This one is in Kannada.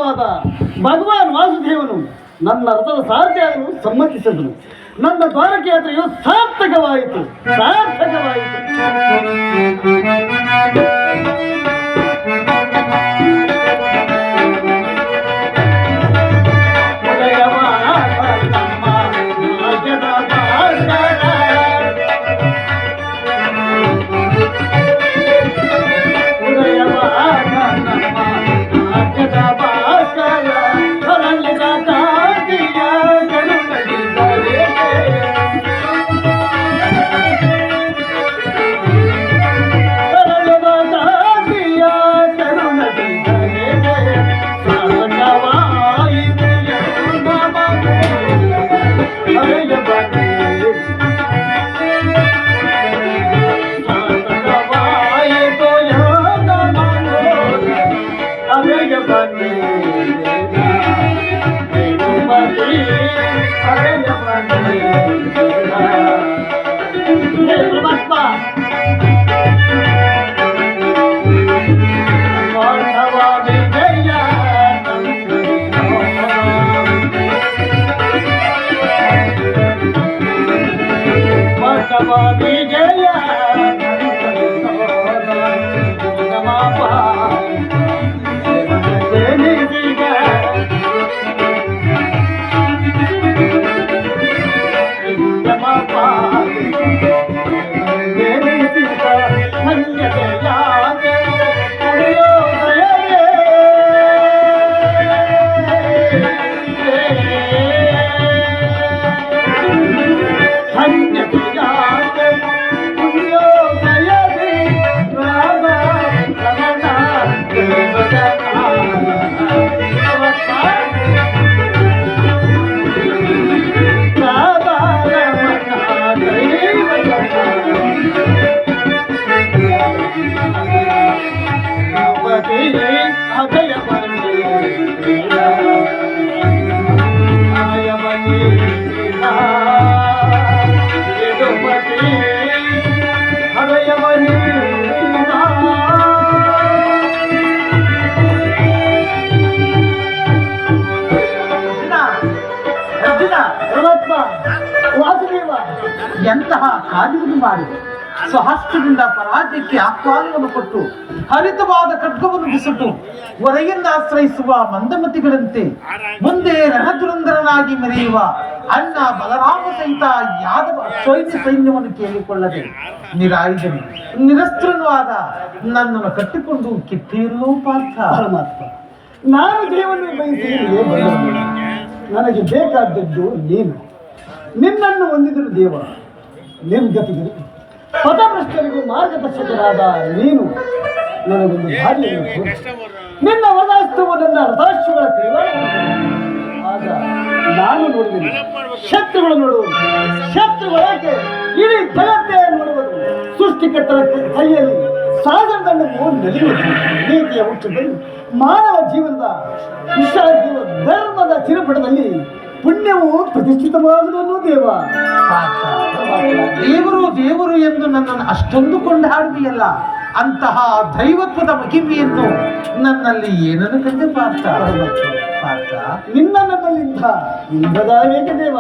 ದೇವನಾದ ಭಗವಾನ್ ವಾಸುದೇವನು ನನ್ನ ರಥದ ಸಾರಥಿಯಾಗಲು ಸಮ್ಮತಿಸಿದನು. ನನ್ನ ದ್ವಾರಕೆ ಯಾತ್ರೆಯು ಸಾರ್ಥಕವಾಯಿತು. ಎಂತಹ ಕಾರ್ಯವನ್ನು ಮಾಡಿ ಸ್ವಹಸ್ತದಿಂದ ಪರಾಜಯಕ್ಕೆ ಆಹ್ವಾನವನ್ನು ಕೊಟ್ಟು ಹರಿತವಾದ ಖಡ್ಗವನ್ನು ಬಿಸುಟ್ಟು ಹೊರೆಯಿಂದ ಆಶ್ರಯಿಸುವ ಮಂದಮತಿಗಳಂತೆ ಮುಂದೆ ರಣದುರಂಧರನಾಗಿ ಮೆರೆಯುವ ಅಣ್ಣ ಬಲರಾಮ ಸಹಿತ ಯಾದವ ಸೈನ್ಯವನ್ನು ಕೇಳಿಕೊಳ್ಳದೆ ನಿರಾಯುಧನು ನಿರಸ್ತ್ರನವಾದ ನನ್ನನ್ನು ಕಟ್ಟಿಕೊಂಡು ಕಿತ್ತೇರು ಪಾರ್ಥ. ನಾನು ಜೀವನ ಬಯಸಿದರೆ ನನಗೆ ಬೇಕಾದದ್ದು ನೀನು. ನಿನ್ನನ್ನು ಹೊಂದಿದರು ದೇವ, ನಿರ್ಗತಿಗಳು ಪಥಭ್ರಷ್ಟರಿಗೂ ಮಾರ್ಗದರ್ಶಕರಾದ ನೀನು ನನಗೊಂದು ದಾರಿಯನ್ನು ತೋರಿಸು. ನಿನ್ನ ವರದಾಸ್ತವು ನನ್ನ ರಥಾಶ್ವಗಳ ಕೈವಾಡ. ಆಗ ನಾನು ನೋಡುವುದು ಶತ್ರುಗಳು ನೋಡುವುದು, ಶತ್ರುಗಳಾಗೆ ಇಡೀ ಜಗತ್ತೇ ನೋಡುವುದು. ಸೃಷ್ಟಿಕರ್ತರ ಕೈಯಲ್ಲಿ ಸಾಗರದಂಡವು ನಡೆಯುವುದು. ನೀತಿಯ ಹುಟ್ಟದಲ್ಲಿ ಮಾನವ ಜೀವನದ ವಿಷಾದ್ಯವ ಧರ್ಮದ ಚಿರುಪಟದಲ್ಲಿ ಪುಣ್ಯವು ಪ್ರತಿಷ್ಠಿತವಾಗುವುದು ದೇವ. ದೇವರು ದೇವರು ಎಂದು ನನ್ನನ್ನು ಅಷ್ಟೊಂದು ಕೊಂಡಾಡುವಿಯಲ್ಲ, ಅಂತಹ ದೈವತ್ವದ ಮಹಿಮೆಯನ್ನು ನನ್ನಲ್ಲಿ ಏನನ್ನು ಕಂಡು ಪಾರ್ಥ? ನಿನ್ನ ನನ್ನಲ್ಲಿಂದ ಇಂದ್ರದಾವೇಕ ದೇವ.